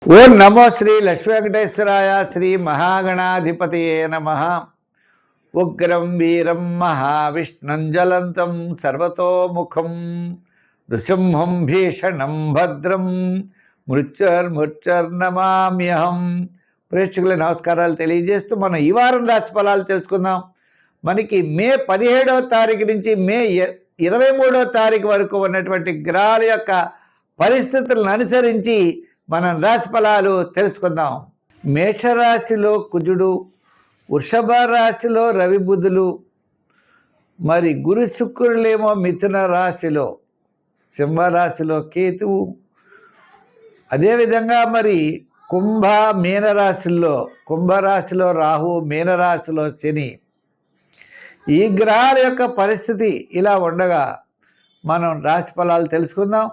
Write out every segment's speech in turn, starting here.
ఓం నమో శ్రీ లక్ష్మీ వెంకటేశ్వరాయ. శ్రీ మహాగణాధిపతయే నమః. ఉగ్రం వీరం మహావిష్ణుం జ్వలంతం సర్వతోముఖం నృసింహం భీషణం భద్రం మృత్యుర్నమామ్యహం. ప్రేక్షకుల నమస్కారాలు తెలియజేస్తూ మనం ఈ వారం రాశి ఫలాలు తెలుసుకుందాం. మనకి మే 17వ తారీఖు నుంచి మే 23వ తారీఖు వరకు ఉన్నటువంటి గ్రహాల యొక్క పరిస్థితులను అనుసరించి మనం రాశి ఫలాలు తెలుసుకుందాం. మేషరాశిలో కుజుడు, వృషభ రాశిలో రవి బుధులు, మరి గురు శుక్రులేమో మిథున రాశిలో, సింహరాశిలో కేతువు, అదేవిధంగా మరి కుంభరాశిలో రాహు, మీనరాశిలో శని. ఈ గ్రహాల యొక్క పరిస్థితి ఇలా ఉండగా మనం రాశి ఫలాలు తెలుసుకుందాం.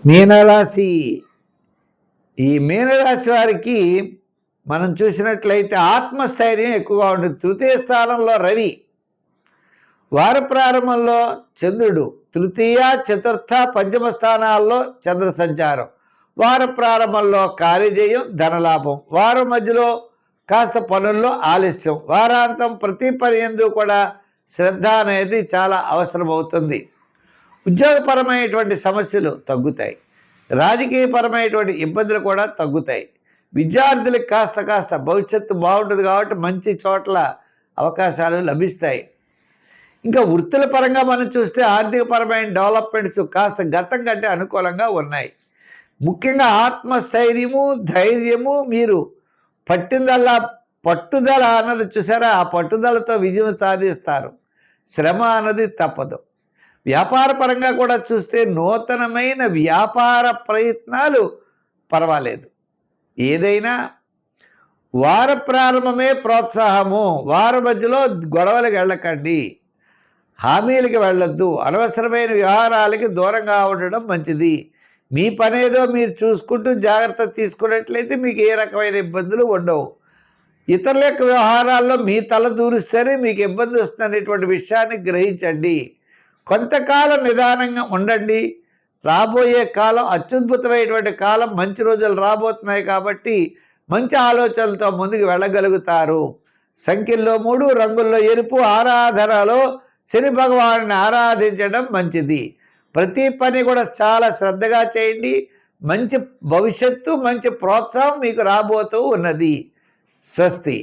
మీనరాశి. ఈ మీనరాశి వారికి మనం చూసినట్లయితే ఆత్మస్థైర్యం ఎక్కువగా ఉంటుంది. తృతీయ స్థానంలో రవి, వార ప్రారంభంలో చంద్రుడు, తృతీయ చతుర్థ పంచమ స్థానాల్లో చంద్ర సంచారం. వార ప్రారంభంలో కార్యజయం, ధనలాభం. వారం మధ్యలో కాస్త పనుల్లో ఆలస్యం. వారాంతం ప్రతి పని యందు కూడా శ్రద్ధ అనేది చాలా అవసరమవుతుంది. ఉద్యోగపరమైనటువంటి సమస్యలు తగ్గుతాయి. రాజకీయపరమైనటువంటి ఇబ్బందులు కూడా తగ్గుతాయి. విద్యార్థులకు కాస్త భవిష్యత్తు బాగుంటుంది కాబట్టి మంచి చోట్ల అవకాశాలు లభిస్తాయి. ఇంకా వృత్తుల పరంగా మనం చూస్తే ఆర్థికపరమైన డెవలప్మెంట్స్ కాస్త గతం కంటే అనుకూలంగా ఉన్నాయి. ముఖ్యంగా ఆత్మస్థైర్యము, ధైర్యము, మీరు పట్టుదల అన్నది చూసారా, ఆ పట్టుదలతో విజయం సాధిస్తారు. శ్రమ అన్నది తప్పదు. వ్యాపార పరంగా కూడా చూస్తే నూతనమైన వ్యాపార ప్రయత్నాలు పర్వాలేదు. ఏదైనా వార ప్రారంభమే ప్రోత్సాహము. వార మధ్యలో గొడవలకు వెళ్ళకండి, హామీలకి వెళ్ళొద్దు, అనవసరమైన వ్యవహారాలకి దూరంగా ఉండడం మంచిది. మీ పనేదో మీరు చూసుకుంటూ జాగ్రత్త తీసుకున్నట్లయితే మీకు ఏ రకమైన ఇబ్బందులు ఉండవు. ఇతరుల యొక్క వ్యవహారాల్లో మీ తల దూరిస్తేనే మీకు ఇబ్బంది వస్తుందనేటువంటి విషయాన్ని గ్రహించండి. కొంతకాలం నిదానంగా ఉండండి. రాబోయే కాలం అత్యద్భుతమైనటువంటి కాలం, మంచి రోజులు రాబోతున్నాయి కాబట్టి మంచి ఆలోచనలతో ముందుకు వెళ్ళగలుగుతారు. సంఖ్యల్లో 3, రంగుల్లో ఎరుపు. ఆరాధనలో శని భగవాన్ని ఆరాధించడం మంచిది. ప్రతి పని కూడా చాలా శ్రద్ధగా చేయండి. మంచి భవిష్యత్తు, మంచి ప్రోత్సాహం మీకు రాబోతూ ఉన్నది. స్వస్తి.